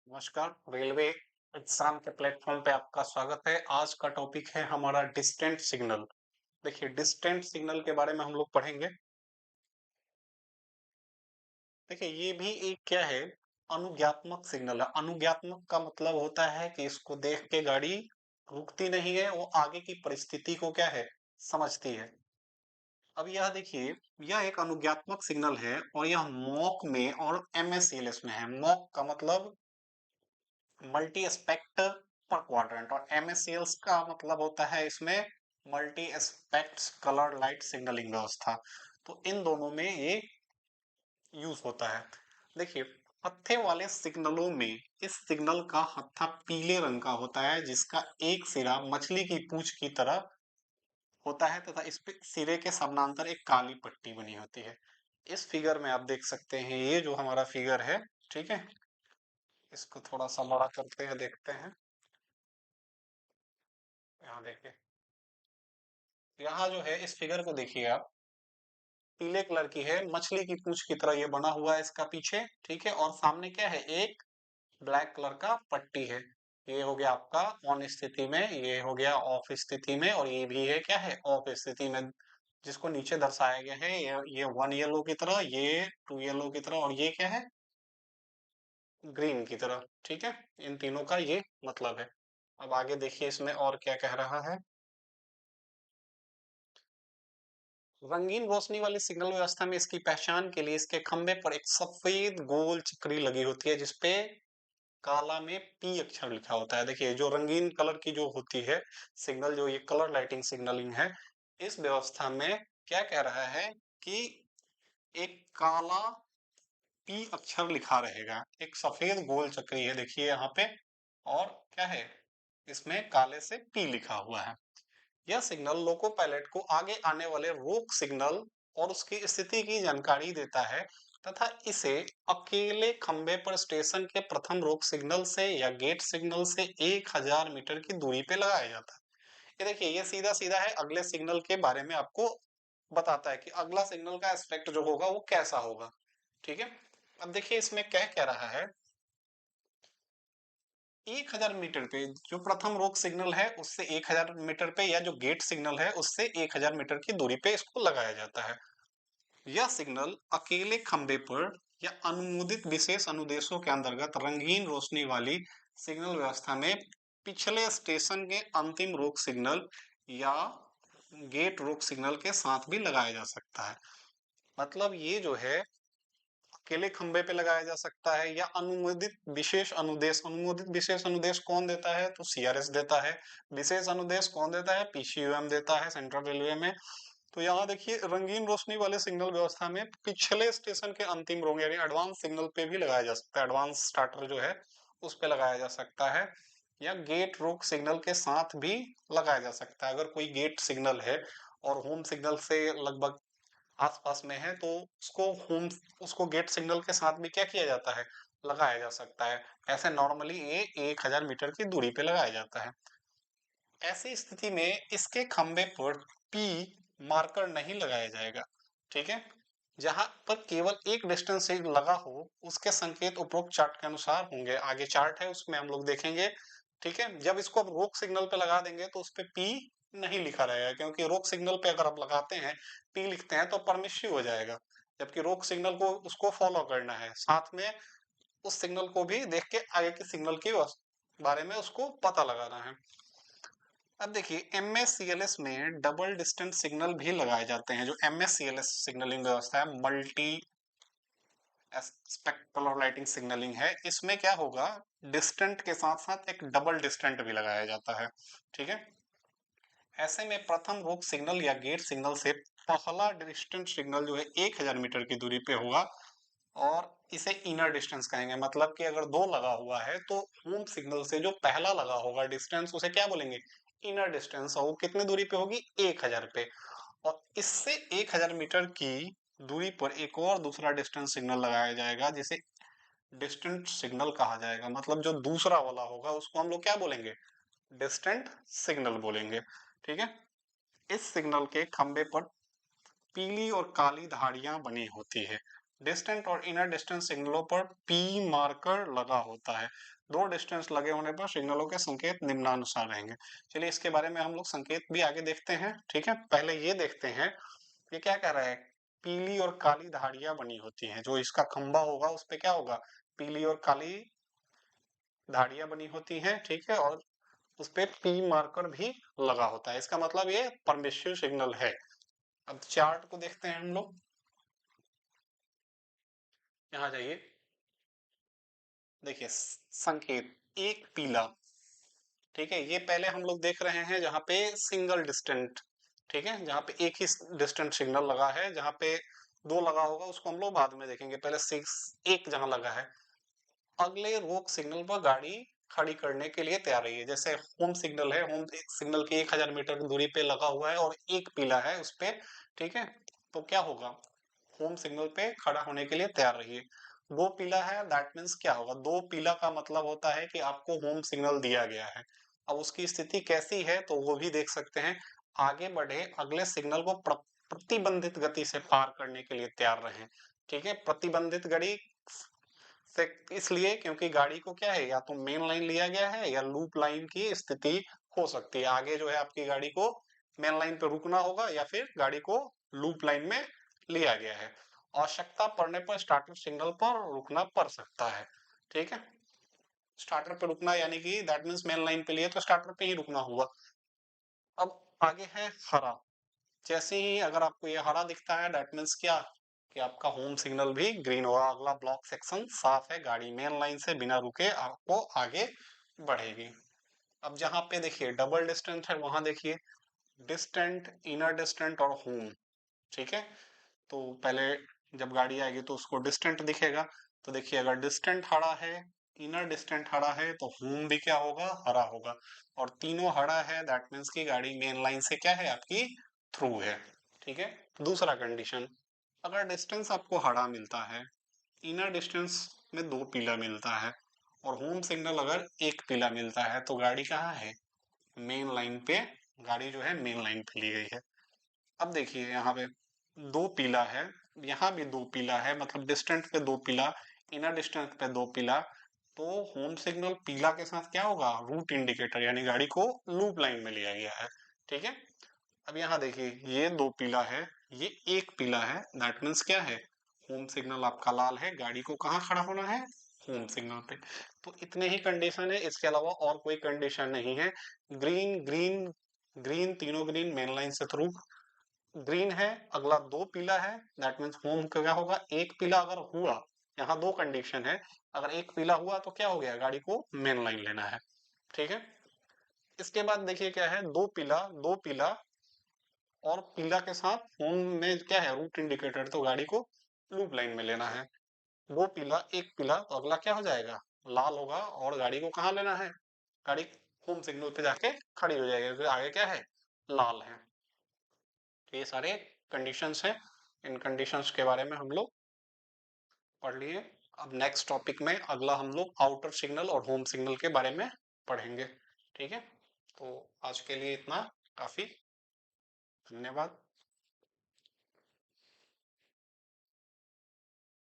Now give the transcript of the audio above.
नमस्कार। Railway exam के platform पे आपका स्वागत है। आज का टॉपिक है हमारा डिस्टेंट सिग्नल। देखिए, डिस्टेंट सिग्नल के बारे में हम लोग पढ़ेंगे। देखिए, ये भी एक क्या है, अनुज्ञात्मक सिग्नल है। अनुज्ञात्मक का मतलब होता है कि इसको देख के गाड़ी रुकती नहीं है, वो आगे की परिस्थिति को क्या है, समझती है। अब यह देखिए, यह एक अनुज्ञात्मक सिग्नल है और यह मॉक में और एमएससीएलएस में है। मॉक का मतलब मल्टी एस्पेक्ट पर क्वाड्रेंट और एमएससीएल्स का मतलब होता है इसमें multi aspects colour light signalling व्यवस्था। तो इन दोनों में ये यूज होता है। देखिए, हत्थे वाले सिग्नलों में इस सिग्नल का हत्था पीले रंग का होता है, जिसका एक सिरा मछली की पूंछ की तरह होता है तथा इस पे सिरे के समानांतर एक काली पट्टी बनी होती है। इस फिगर में आप देख सकते हैं, ये जो हमारा फिगर है, ठीक है, इसको थोड़ा सा बड़ा करते हैं, देखते हैं। यहाँ देखिए, यहाँ जो है इस फिगर को देखिए आप, पीले कलर की है, मछली की पूंछ की तरह ये बना हुआ है इसका पीछे, ठीक है, और सामने क्या है, एक ब्लैक कलर का पट्टी है। ये हो गया आपका ऑन स्थिति में, ये हो गया ऑफ स्थिति में, और ये भी है क्या है, ऑफ स्थिति में, जिसको नीचे दर्शाया गया है। ये वन येलो की तरह, ये टू येलो की तरह, और ये क्या है, ग्रीन की तरह। ठीक है, इन तीनों का ये मतलब है। अब आगे देखिए इसमें और क्या कह रहा है। रंगीन रोशनी वाली सिग्नल व्यवस्था में इसकी पहचान के लिए इसके खंभे पर एक सफेद गोल चक्री लगी होती है, जिसपे काला में पी अक्षर लिखा होता है। देखिए, जो रंगीन कलर की जो होती है सिग्नल, जो ये कलर लाइटिंग सिग्नलिंग है, इस व्यवस्था में क्या कह रहा है कि एक काला पी अक्षर लिखा रहेगा, एक सफेद गोल चक्री है, देखिए यहाँ पे, और क्या है, इसमें काले से पी लिखा हुआ है। यह सिग्नल लोको पायलट को आगे आने वाले रोक सिग्नल और उसकी स्थिति की जानकारी देता है तथा इसे अकेले खंबे पर स्टेशन के प्रथम रोक सिग्नल से या गेट सिग्नल से 1000 मीटर की दूरी पे लगाया जाता है। ये देखिए, ये सीधा सीधा है, अगले सिग्नल के बारे में आपको बताता है कि अगला सिग्नल का एस्पेक्ट जो होगा वो कैसा होगा। ठीक है, अब देखिए इसमें कह क्या रहा है, 1000 मीटर पे जो प्रथम रोक सिग्नल है उससे 1000 मीटर पे, या जो गेट सिग्नल है उससे 1000 मीटर की दूरी पे इसको लगाया जाता है। यह सिग्नल अकेले खंबे पर या अनुमोदित विशेष अनुदेशों के अंतर्गत रंगीन रोशनी वाली सिग्नल व्यवस्था में पिछले स्टेशन के अंतिम रोक सिग्नल या गेट रोक सिग्नल के साथ भी लगाया जा सकता है। मतलब ये जो है, अकेले खंबे पे लगाया जा सकता है या अनुमोदित विशेष अनुदेश। अनुमोदित विशेष अनुदेश कौन देता है, तो सीआरएस देता है। विशेष अनुदेश कौन देता है, पीसीयूएम देता है, सेंट्रल रेलवे में। तो यहाँ देखिए, रंगीन रोशनी वाले सिग्नल व्यवस्था में पिछले स्टेशन के अंतिम रोग यानी एडवांस सिग्नल पे भी लगाया जा सकता है, एडवांस स्टार्टर जो है उस पे लगाया जा सकता है, या गेट रोक सिग्नल के साथ भी लगाया जा सकता है। अगर कोई गेट सिग्नल है और होम सिग्नल से लगभग आसपास में है, तो उसको गेट सिग्नल के साथ भी क्या किया जाता है, लगाया जा सकता है। ऐसे नॉर्मली ये 1000 मीटर की दूरी पे लगाया जाता है। ऐसी स्थिति में इसके खंबे पर पी मार्कर नहीं लगाया जाएगा। ठीक है, जहां पर केवल एक डिस्टेंस से लगा हो उसके संकेत उपरोक्त चार्ट के अनुसार होंगे। आगे चार्ट है उसमें हम लोग देखेंगे। ठीक है, जब इसको आप रोक सिग्नल पे लगा देंगे तो उस पे पी नहीं लिखा रहेगा, क्योंकि रोक सिग्नल पे अगर आप लगाते हैं, पी लिखते हैं, तो परमिशिव हो जाएगा। जबकि रोक सिग्नल को उसको फॉलो करना है, साथ में उस सिग्नल को भी देख के आगे के सिग्नल के बारे में उसको पता लगाना है। अब देखिए, एमएससीएलएस में डबल डिस्टेंस सिग्नल भी लगाए जाते हैं। जो एमएससीएलएस सिग्नलिंग व्यवस्था है, मल्टी स्पेक्ट्रल लाइटिंग सिग्नलिंग है, इसमें क्या होगा, डिस्टेंट के साथ साथ एक डबल डिस्टेंट भी लगाया जाता है। ठीक है, ऐसे में प्रथम रोक सिग्नल या गेट सिग्नल से पहला डिस्टेंट सिग्नल जो है 1000 मीटर की दूरी पे होगा, और इसे इनर डिस्टेंस कहेंगे। मतलब कि अगर दो लगा हुआ है तो होम सिग्नल से जो पहला लगा होगा डिस्टेंस, उसे क्या बोलेंगे, इनर डिस्टेंस। और वो कितने दूरी पे होगी, 1000 पे। और इससे 1000 मीटर की दूरी पर एक और दूसरा डिस्टेंस सिग्नल लगाया जाएगा, जिसे डिस्टेंट सिग्नल कहा जाएगा। मतलब जो दूसरा वाला होगा उसको हम लोग क्या बोलेंगे, डिस्टेंट सिग्नल बोलेंगे। ठीक है, इस सिग्नल के खंबे पर पीली और काली धारियां बनी होती है। डिस्टेंट और इनर डिस्टेंस सिग्नलों पर पी मार्कर लगा होता है। दो डिस्टेंस लगे होने पर सिग्नलों के संकेत निम्नानुसार रहेंगे। चलिए इसके बारे में हम लोग संकेत भी आगे देखते हैं, ठीक है। पहले ये देखते हैं ये क्या कह रहा है। पीली और काली धारियां बनी होती हैं, जो इसका खंभा होगा उस पे क्या होगा, पीली और काली धारियां बनी होती हैं, ठीक है। और उस पे पी मार्कर भी लगा होता है, इसका मतलब ये परमिसिव सिग्नल है। अब चार्ट को देखते हैं हम लोग, यहाँ जाइए। देखिए संकेत एक पीला, ठीक है। ये पहले हम लोग देख रहे हैं जहाँ पे सिंगल डिस्टेंट, ठीक है, जहाँ पे एक ही डिस्टेंट सिग्नल लगा है। जहाँ पे दो लगा होगा उसको हम लोग बाद में देखेंगे, पहले सिक्स एक जहाँ लगा है। अगले रोक सिग्नल पर गाड़ी खड़ी करने के लिए तैयार रही है। जैसे होम सिग्नल है, होम सिग्नल की 1000 मीटर की दूरी पे लगा हुआ है और एक पीला है उस पे, ठीक है। तो क्या होगा, होम सिग्नल पे खड़ा होने के लिए तैयार रहिए। दो पीला है, दैट मीन्स क्या होगा, दो पीला का मतलब होता है कि आपको होम सिग्नल दिया गया है। अब उसकी स्थिति कैसी है तो वो भी देख सकते हैं। आगे बढ़े, अगले सिग्नल को प्रतिबंधित गति से पार करने के लिए तैयार रहें, ठीक है। प्रतिबंधित गति से इसलिए क्योंकि गाड़ी को क्या है, या तो मेन लाइन लिया गया है या लूप लाइन की स्थिति हो सकती है। आगे जो है आपकी गाड़ी को मेन लाइन पे रुकना होगा या फिर गाड़ी को लूप लाइन में लिया गया है। आवश्यकता पड़ने पर स्टार्टर सिग्नल पर रुकना पड़ सकता है, ठीक है। स्टार्टर पे रुकना यानी कि दैट मीन्स मेन लाइन पे लिए तो स्टार्टर पे ही रुकना होगा। अब आगे है हरा। जैसे ही अगर आपको ये हरा दिखता है दैट मीन्स क्या, कि आपका होम सिग्नल भी ग्रीन होगा। अगला ब्लॉक सेक्शन साफ है, गाड़ी मेन लाइन से बिना रुके आपको आगे बढ़ेगी। अब जहां पे देखिए डबल डिस्टेंस है वहां देखिए डिस्टेंट, इनर डिस्टेंट और होम, ठीक है। तो पहले जब गाड़ी आएगी तो उसको डिस्टेंट दिखेगा। तो देखिए अगर डिस्टेंट हरा है, इनर डिस्टेंट हरा है तो होम भी क्या होगा, हरा होगा। और तीनों हरा है दैट मीन्स की गाड़ी मेन लाइन से क्या है, आपकी थ्रू है, ठीक है। दूसरा कंडीशन, अगर डिस्टेंस आपको हरा मिलता है, इनर डिस्टेंस में दो पीला मिलता है और होम सिग्नल अगर एक पीला मिलता है तो गाड़ी कहाँ है, मेन लाइन पे। गाड़ी जो है मेन लाइन पे ली गई है। अब देखिए यहाँ पे दो पीला है, यहाँ भी दो पीला है, मतलब डिस्टेंट पे दो पीला, इनर डिस्टेंस पे दो पीला। तो होम सिग्नल पीला के साथ क्या होगा, रूट इंडिकेटर, यानी गाड़ी को लूप लाइन में लिया गया है, ठीक है। अब यहाँ देखिए ये दो पीला है, ये एक पीला है, दैट मीन्स क्या है, होम सिग्नल आपका लाल है, गाड़ी को कहाँ खड़ा होना है, होम सिग्नल पे। तो इतने ही कंडीशन है, इसके अलावा और कोई कंडीशन नहीं है। ग्रीन ग्रीन ग्रीन, तीनों ग्रीन मेन लाइन से थ्रू, ग्रीन है, अगला दो पीला है, दैट मीन्स होम का क्या होगा, एक पीला अगर हुआ, यहाँ दो कंडीशन है, अगर एक पीला हुआ तो क्या हो गया, गाड़ी को मेन लाइन लेना है, ठीक है। इसके बाद देखिए क्या है, दो पीला, दो पीला और पीला के साथ होम में क्या है, रूट इंडिकेटर, तो गाड़ी को लूप लाइन में लेना है। दो पीला एक पीला तो अगला क्या हो जाएगा, लाल होगा और गाड़ी को कहाँ लेना है, गाड़ी होम सिग्नल पे जाके खड़ी हो जाएगी क्योंकि आगे क्या है, लाल है। तो ये सारे कंडीशंस हैं, इन कंडीशंस के बारे में हम लोग पढ़ लिए। अब नेक्स्ट टॉपिक में अगला हम लोग आउटर सिग्नल और होम सिग्नल के बारे में पढ़ेंगे, ठीक है। तो आज के लिए इतना काफी, धन्यवाद।